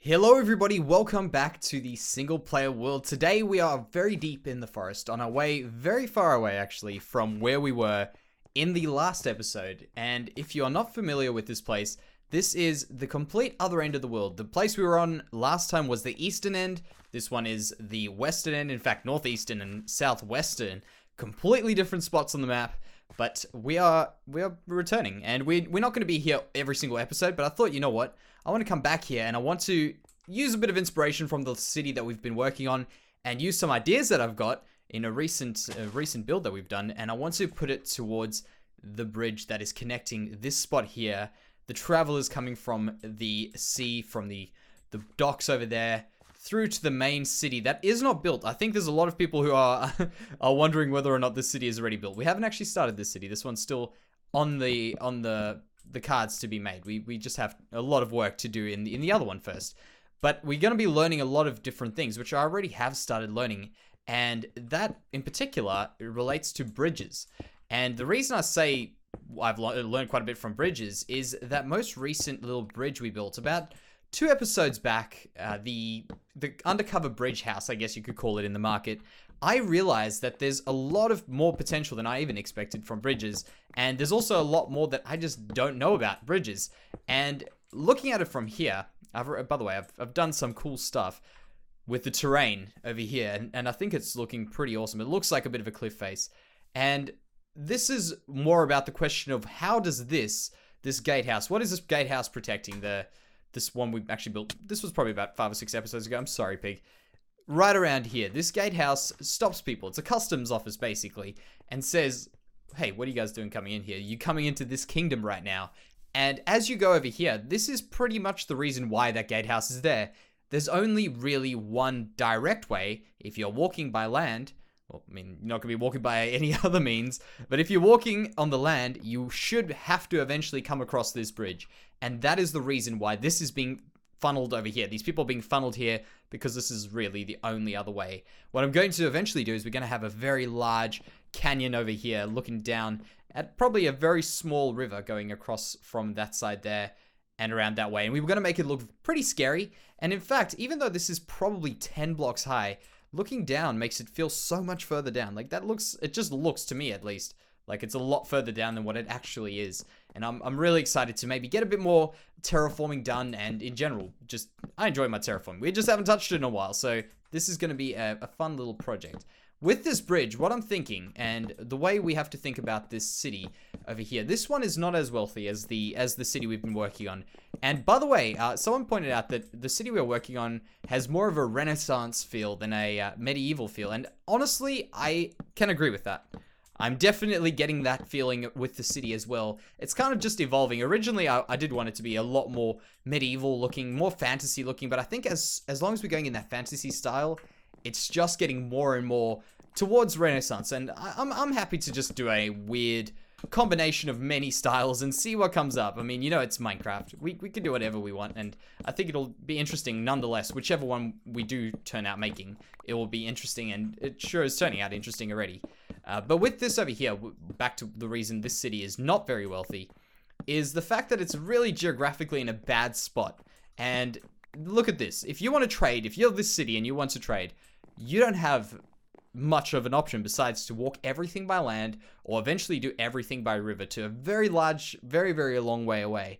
Hello everybody, welcome back to the single player world. Today we are very deep in the forest, on our way very far away actually from where we were in the last episode. And if you are not familiar with this place, this is the complete other end of the world. The place we were on last time was the eastern end. This one is the western end, in fact northeastern and southwestern. Completely different spots on the map. But we are returning, and we're not going to be here every single episode, but I thought, you know what, I want to come back here and I want to use a bit of inspiration from the city that we've been working on and use some ideas that I've got in a recent build that we've done, and I want to put it towards the bridge that is connecting this spot here. The travelers coming from the sea, from the docks over there, through to the main city that is not built. I think there's a lot of people who are wondering whether or not this city is already built. We haven't actually started this city. This one's still on the cards to be made. We just have a lot of work to do in the other one first. But we're going to be learning a lot of different things, which I already have started learning, and that in particular relates to bridges. And the reason I say I've learned quite a bit from bridges is that most recent little bridge we built about 2 episodes back, the undercover bridge house, I guess you could call it in the market, I realized that there's a lot of more potential than I even expected from bridges, and there's also a lot more that I just don't know about bridges. And looking at it from here, by the way, I've done some cool stuff with the terrain over here, and I think it's looking pretty awesome. It looks like a bit of a cliff face, and this is more about the question of how does this gatehouse, what is this gatehouse protecting? This one we actually built, this was probably about 5 or 6 episodes ago, I'm sorry pig. Right around here, this gatehouse stops people. It's a customs office basically, and says, hey, what are you guys doing coming in here? You coming into this kingdom right now. And as you go over here, this is pretty much the reason why that gatehouse is there. There's only really one direct way. If you're walking by land, well, I mean, you're not going to be walking by any other means, but if you're walking on the land, you should have to eventually come across this bridge. And that is the reason why this is being funneled over here. These people are being funneled here because this is really the only other way. What I'm going to eventually do is we're going to have a very large canyon over here looking down at probably a very small river going across from that side there and around that way. And we were going to make it look pretty scary. And in fact, even though this is probably 10 blocks high, looking down makes it feel so much further down. Like it just looks to me at least like it's a lot further down than what it actually is. And I'm really excited to maybe get a bit more terraforming done, and in general, I enjoy my terraforming. We just haven't touched it in a while, so this is going to be a fun little project. With this bridge, what I'm thinking, and the way we have to think about this city over here, this one is not as wealthy as the city we've been working on. And by the way, someone pointed out that the city we're working on has more of a Renaissance feel than a medieval feel, and honestly, I can agree with that. I'm definitely getting that feeling with the city as well. It's kind of just evolving. Originally, I did want it to be a lot more medieval looking, more fantasy looking, but I think as long as we're going in that fantasy style, it's just getting more and more towards Renaissance. And I'm happy to just do a weird combination of many styles and see what comes up. I mean, you know, it's Minecraft. We can do whatever we want, and I think it'll be interesting nonetheless. Whichever one we do turn out making, it will be interesting, and it sure is turning out interesting already. But with this over here, back to the reason this city is not very wealthy, is the fact that it's really geographically in a bad spot. And look at this. If you want to trade, if you're this city and you want to trade, you don't have much of an option besides to walk everything by land or eventually do everything by river to a very large, very, very long way away.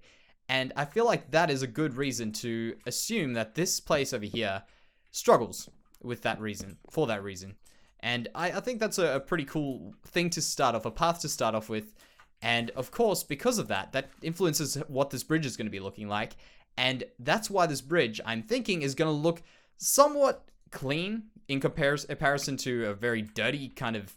And I feel like that is a good reason to assume that this place over here struggles with that reason, for that reason. And I think that's a pretty cool thing to start off, a path to start off with. And of course, because of that, that influences what this bridge is going to be looking like. And that's why this bridge, I'm thinking, is going to look somewhat clean in comparison to a very dirty kind of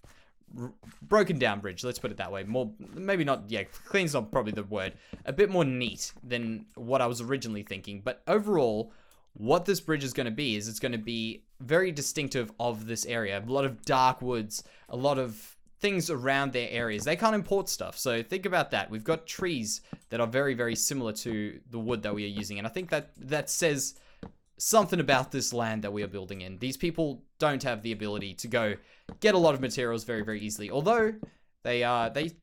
broken down bridge. Let's put it that way. More, maybe not, yeah, clean's not probably the word. A bit more neat than what I was originally thinking. But overall, what this bridge is going to be is it's going to be very distinctive of this area. A lot of dark woods, a lot of things around their areas. They can't import stuff, so think about that. We've got trees that are very, very similar to the wood that we are using, and I think that says something about this land that we are building in. These people don't have the ability to go get a lot of materials very, very easily, although they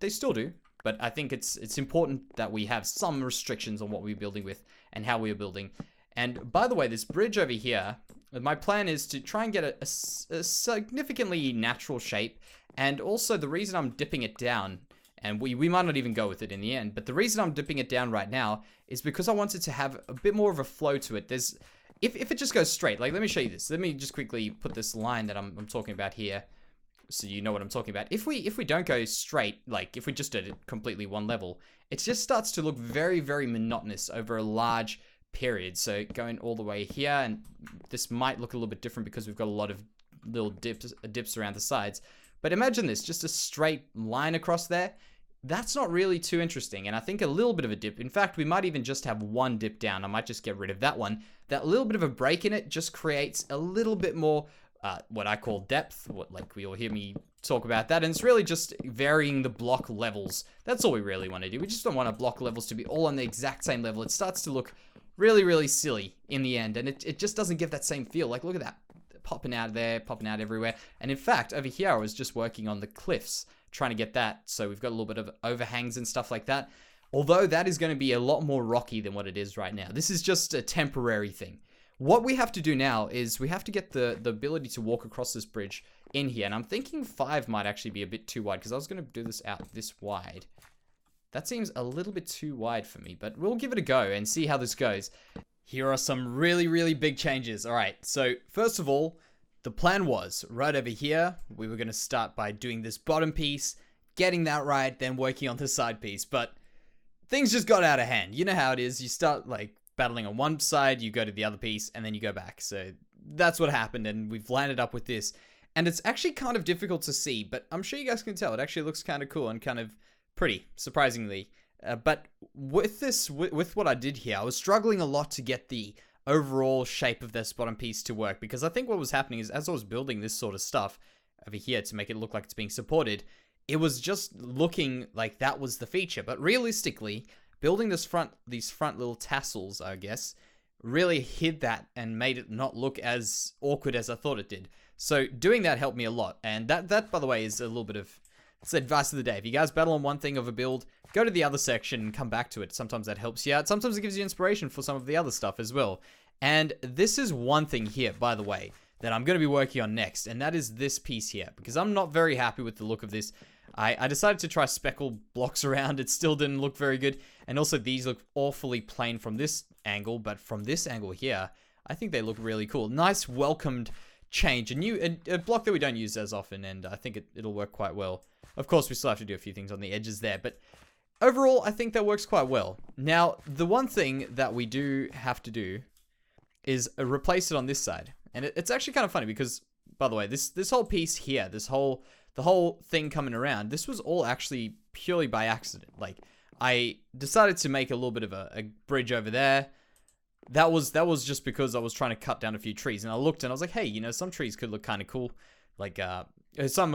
still do. But I think it's important that we have some restrictions on what we're building with and how we are building. And by the way, this bridge over here, my plan is to try and get a significantly natural shape. And also the reason I'm dipping it down, and we might not even go with it in the end, but the reason I'm dipping it down right now is because I want it to have a bit more of a flow to it. If it just goes straight, like, let me show you this. Let me just quickly put this line that I'm talking about here, so you know what I'm talking about. If we don't go straight, like if we just did it completely one level, it just starts to look very, very monotonous over a large period. So going all the way here, and this might look a little bit different because we've got a lot of little dips around the sides. But imagine this, just a straight line across there. That's not really too interesting, and I think a little bit of a dip. In fact, we might even just have one dip down. I might just get rid of that one. That little bit of a break in it just creates a little bit more what I call depth. Like you'll hear me talk about that, and it's really just varying the block levels. That's all we really want to do. We just don't want our block levels to be all on the exact same level. It starts to look really, really silly in the end, and it just doesn't give that same feel. Like, look at that. Popping out there, popping out everywhere. And in fact, over here, I was just working on the cliffs, trying to get that. So we've got a little bit of overhangs and stuff like that. Although that is going to be a lot more rocky than what it is right now. This is just a temporary thing. What we have to do now is we have to get the ability to walk across this bridge in here. And I'm thinking 5 might actually be a bit too wide, because I was going to do this out this wide. That seems a little bit too wide for me, but we'll give it a go and see how this goes. Here are some really, really big changes. All right, so first of all, the plan was right over here, we were going to start by doing this bottom piece, getting that right, then working on the side piece. But things just got out of hand. You know how it is. You start like battling on one side, you go to the other piece, and then you go back. So that's what happened, and we've landed up with this. And it's actually kind of difficult to see, but I'm sure you guys can tell. It actually looks kind of cool and kind of pretty, surprisingly. But with this, with what I did here, I was struggling a lot to get the overall shape of this bottom piece to work, because I think what was happening is, as I was building this sort of stuff over here to make it look like it's being supported, it was just looking like that was the feature. But realistically, building these front little tassels, I guess, really hid that and made it not look as awkward as I thought it did. So doing that helped me a lot. And that by the way, is a little bit of, it's advice of the day. If you guys battle on one thing of a build, go to the other section and come back to it. Sometimes that helps you out. Sometimes it gives you inspiration for some of the other stuff as well. And this is one thing here, by the way, that I'm going to be working on next. And that is this piece here, because I'm not very happy with the look of this. I decided to try speckle blocks around. It still didn't look very good. And also these look awfully plain from this angle, but from this angle here, I think they look really cool. Nice welcomed change. A block that we don't use as often, and I think it'll work quite well. Of course, we still have to do a few things on the edges there, but overall, I think that works quite well. Now, the one thing that we do have to do is replace it on this side. And it's actually kind of funny because, by the way, this whole piece here, the whole thing coming around, this was all actually purely by accident. Like, I decided to make a little bit of a bridge over there. That was just because I was trying to cut down a few trees, and I looked and I was like, hey, you know, some trees could look kind of cool. Like, some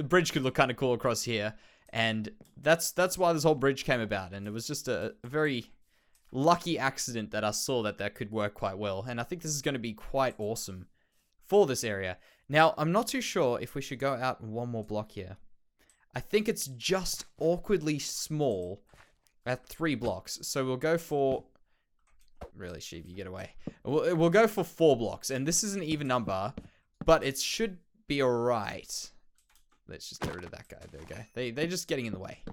bridge could look kind of cool across here. And that's why this whole bridge came about. And it was just a very lucky accident that I saw that could work quite well. And I think this is going to be quite awesome for this area. Now, I'm not too sure if we should go out one more block here. I think it's just awkwardly small at 3 blocks. So we'll go for... Really, Sheep, you get away. We'll go for 4 blocks. And this is an even number, but it should be alright. Let's just get rid of that guy. There we go. They're just getting in the way.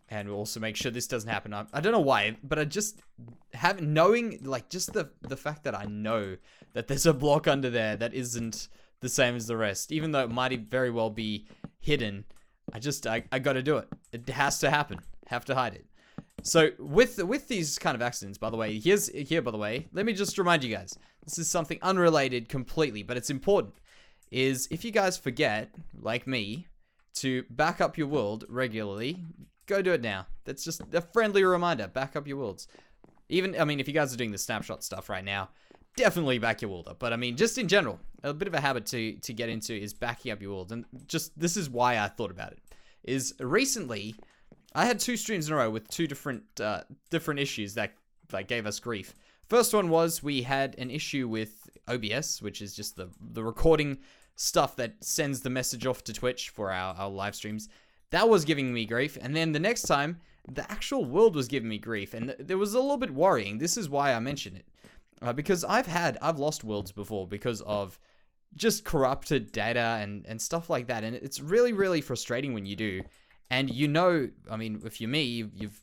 And we'll also make sure this doesn't happen. I don't know why, but I just have knowing, like, just the fact that I know that there's a block under there that isn't the same as the rest, even though it might very well be hidden. I got to do it. It has to happen. Have to hide it. So with these kind of accidents, by the way, by the way, let me just remind you guys, this is something unrelated completely, but it's important. Is if you guys forget, like me, to back up your world regularly, go do it now. That's just a friendly reminder. Back up your worlds. Even, I mean, if you guys are doing the snapshot stuff right now, definitely back your world up. But I mean, just in general, a bit of a habit to get into is backing up your worlds. And just, this is why I thought about it. Is recently, I had 2 streams in a row with 2 different issues that gave us grief. First one was we had an issue with OBS, which is just the recording stuff that sends the message off to Twitch for our live streams. That was giving me grief. And then the next time, the actual world was giving me grief. And it was a little bit worrying. This is why I mention it. because I've lost worlds before because of just corrupted data and stuff like that. And it's really, really frustrating when you do. And I mean, if you're me, you've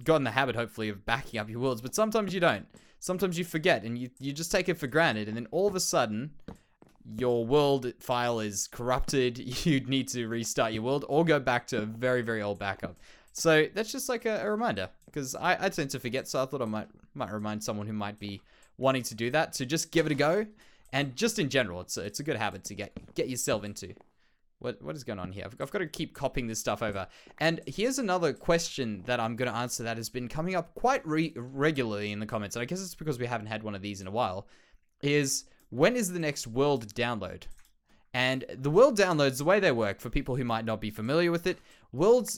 gotten the habit, hopefully, of backing up your worlds, but sometimes you don't. Sometimes you forget and you just take it for granted. And then all of a sudden, your world file is corrupted. You need to restart your world or go back to a very, very old backup. So that's just like a reminder, because I tend to forget. So I thought I might remind someone who might be wanting to do that to just give it a go. And just in general, it's a good habit to get yourself into. What is going on here? I've got to keep copying this stuff over. And here's another question that I'm going to answer that has been coming up quite regularly in the comments. And I guess it's because we haven't had one of these in a while. Is when is the next world download? And the world downloads, the way they work, for people who might not be familiar with it,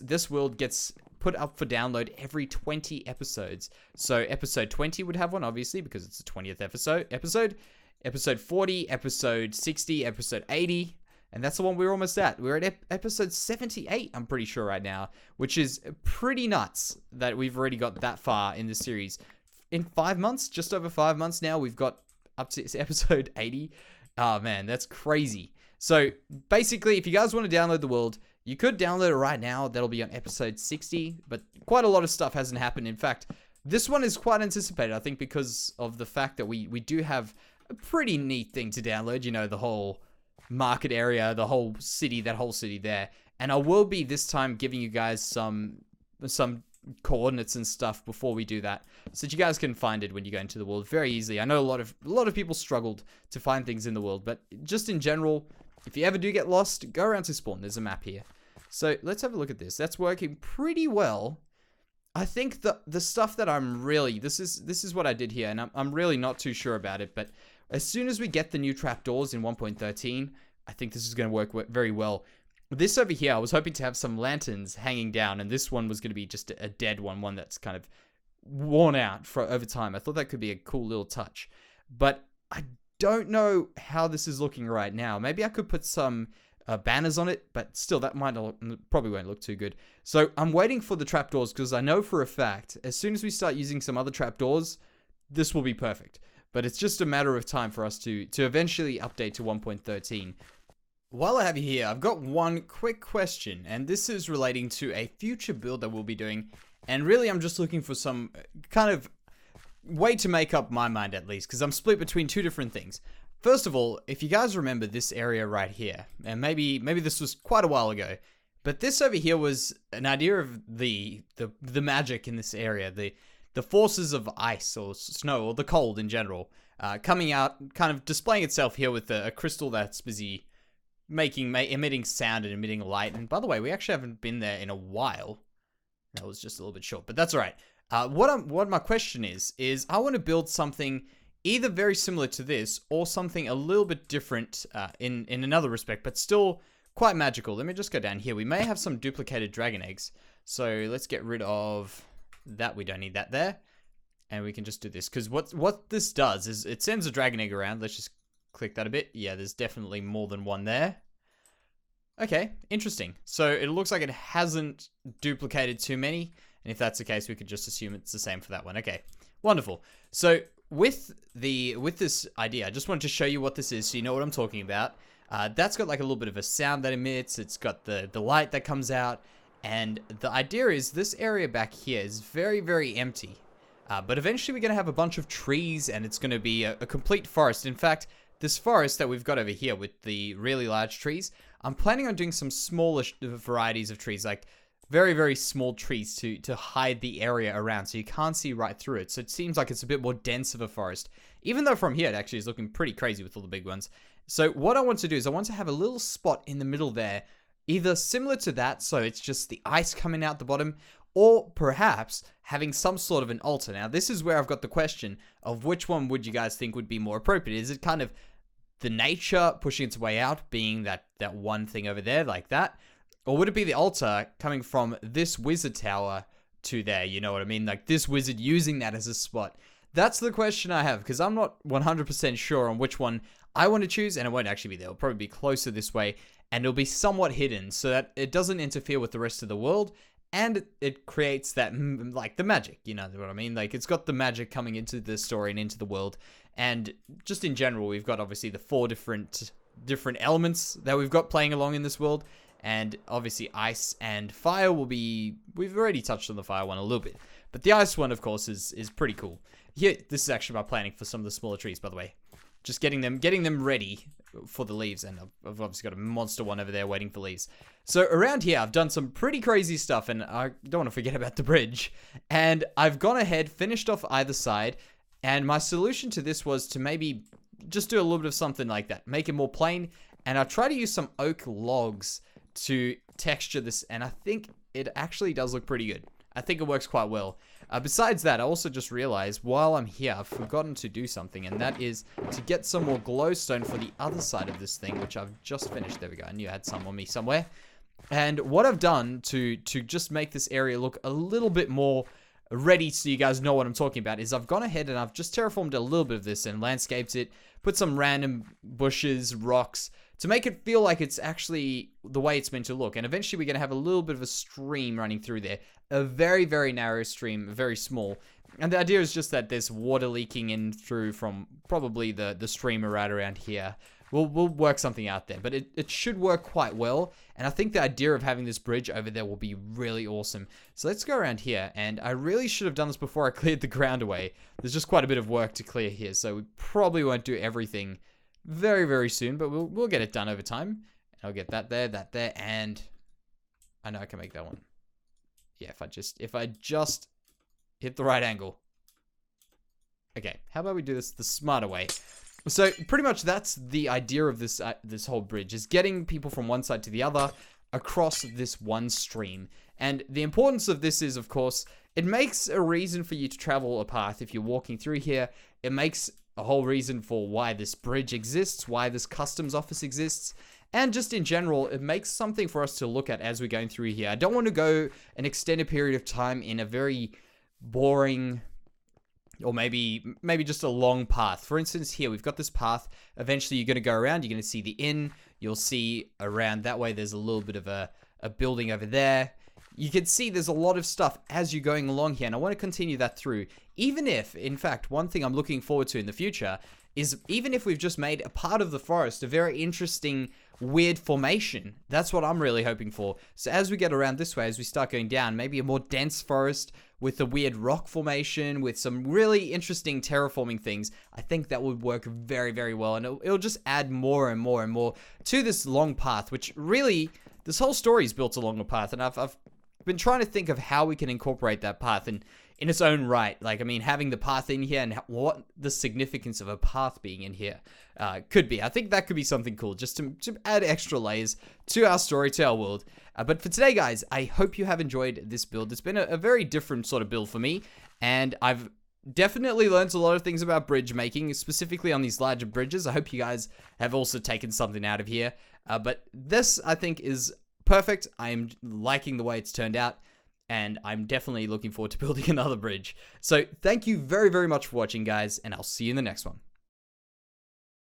this world gets put up for download every 20 episodes. So episode 20 would have one, obviously, because it's the 20th episode. Episode 40, episode 60, episode 80. And that's the one we're almost at. We're at episode 78, I'm pretty sure right now, which is pretty nuts that we've already got that far in the series. In 5 months, just over 5 months now, we've got up to episode 80. Oh man, that's crazy. So basically, if you guys want to download the world, you could download it right now. That'll be on episode 60, but quite a lot of stuff hasn't happened. In fact, this one is quite anticipated, I think, because of the fact that we do have a pretty neat thing to download. You know, the whole market area, the whole city, that whole city there. And I will be this time giving you guys some coordinates and stuff before we do that, so that you guys can find it when you go into the world very easily. I know a lot of people struggled to find things in the world, but just in general, if you ever do get lost, go around to spawn. There's a map here. So let's have a look at this. That's working pretty well. I think the stuff that I'm really, this is what I did here, and I'm really not too sure about it, but as soon as we get the new trapdoors in 1.13, I think this is going to work very well. This over here, I was hoping to have some lanterns hanging down, and this one was going to be just a dead one that's kind of worn out over time. I thought that could be a cool little touch, but I don't know how this is looking right now. Maybe I could put some banners on it, but still, that probably won't look too good. So I'm waiting for the trapdoors, because I know for a fact, as soon as we start using some other trapdoors, this will be perfect. But it's just a matter of time for us to eventually update to 1.13. While I have you here, I've got one quick question, and this is relating to a future build that we'll be doing. And really, I'm just looking for some kind of way to make up my mind, at least, because I'm split between two different things. First of all, if you guys remember this area right here, and maybe this was quite a while ago, but this over here was an idea of the magic in this area, the forces of ice or snow or the cold in general, coming out, kind of displaying itself here with a crystal that's busy emitting sound and emitting light. And by the way, we actually haven't been there in a while. That was just a little bit short, but that's all right. What my question is I want to build something either very similar to this or something a little bit different in another respect, but still quite magical. Let me just go down here. We may have some duplicated dragon eggs, so let's get rid of that. We don't need that there, and we can just do this, because what this does is it sends a dragon egg around. Let's just click that a bit. Yeah, there's definitely more than one there. Okay, interesting. So it looks like it hasn't duplicated too many, and if that's the case, we could just assume it's the same for that one. Okay, wonderful. So with this idea, I just wanted to show you what this is, so you know what I'm talking about. That's got like a little bit of a sound that emits. It's got the light that comes out. And the idea is this area back here is very, very empty. But eventually we're going to have a bunch of trees, and it's going to be a complete forest. In fact, this forest that we've got over here with the really large trees, I'm planning on doing some smallish varieties of trees, like very, very small trees to hide the area around so you can't see right through it. So it seems like it's a bit more dense of a forest, even though from here it actually is looking pretty crazy with all the big ones. So what I want to do is I want to have a little spot in the middle there, either similar to that, so it's just the ice coming out the bottom, or perhaps having some sort of an altar. Now, this is where I've got the question of which one would you guys think would be more appropriate. Is it kind of the nature pushing its way out, being that one thing over there like that? Or would it be the altar coming from this wizard tower to there? You know what I mean? Like this wizard using that as a spot. That's the question I have, because I'm not 100% sure on which one I want to choose, and it won't actually be there. It'll probably be closer this way, and it'll be somewhat hidden so that it doesn't interfere with the rest of the world, and it creates that, like, the magic, you know what I mean? Like, it's got the magic coming into the story and into the world, and just in general, we've got, obviously, the 4 different elements that we've got playing along in this world, and obviously ice and fire will be, we've already touched on the fire one a little bit, but the ice one, of course, is pretty cool. Here, this is actually my planning for some of the smaller trees, by the way. Just getting them ready for the leaves, and I've obviously got a monster one over there waiting for leaves. So around here, I've done some pretty crazy stuff, and I don't want to forget about the bridge. And I've gone ahead, finished off either side, and my solution to this was to maybe just do a little bit of something like that, make it more plain, and I try to use some oak logs to texture this, and I think it actually does look pretty good. I think it works quite well. Besides that, I also just realized while I'm here, I've forgotten to do something, and that is to get some more glowstone for the other side of this thing, which I've just finished. There we go. I knew I had some on me somewhere. And what I've done to just make this area look a little bit more ready so you guys know what I'm talking about is I've gone ahead and I've just terraformed a little bit of this and landscaped it, put some random bushes, rocks, to make it feel like it's actually the way it's meant to look. And eventually we're going to have a little bit of a stream running through there. A very, very narrow stream, very small. And the idea is just that there's water leaking in through from probably the stream right around here. We'll work something out there, but it should work quite well. And I think the idea of having this bridge over there will be really awesome. So let's go around here, and I really should have done this before I cleared the ground away. There's just quite a bit of work to clear here, so we probably won't do everything very, very soon, but we'll get it done over time. I'll get that there, and I know I can make that one. Yeah, if I just hit the right angle. Okay, how about we do this the smarter way? So pretty much that's the idea of this whole bridge, is getting people from one side to the other across this one stream. And the importance of this is, of course, it makes a reason for you to travel a path if you're walking through here. It makes a whole reason for why this bridge exists, why this customs office exists, and just in general, it makes something for us to look at as we're going through here. I don't want to go an extended period of time in a very boring, or maybe just a long path. For instance, here, we've got this path. Eventually, you're going to go around. You're going to see the inn. You'll see around that way, there's a little bit of a building over there. You can see there's a lot of stuff as you're going along here, and I want to continue that through. Even if, in fact, one thing I'm looking forward to in the future is even if we've just made a part of the forest a very interesting, weird formation. That's what I'm really hoping for. So as we get around this way, as we start going down, maybe a more dense forest with a weird rock formation, with some really interesting terraforming things, I think that would work very, very well. And it'll just add more and more and more to this long path, which really, this whole story is built along a path. And I've been trying to think of how we can incorporate that path in its own right. Like, I mean, having the path in here and what the significance of a path being in here could be. I think that could be something cool, just to add extra layers to our story, to our world. But for today, guys, I hope you have enjoyed this build. It's been a very different sort of build for me, and I've definitely learned a lot of things about bridge making, specifically on these larger bridges. I hope you guys have also taken something out of here. But this, I think, is perfect. I'm liking the way it's turned out, and I'm definitely looking forward to building another bridge. So thank you very, very much for watching, guys, and I'll see you in the next one.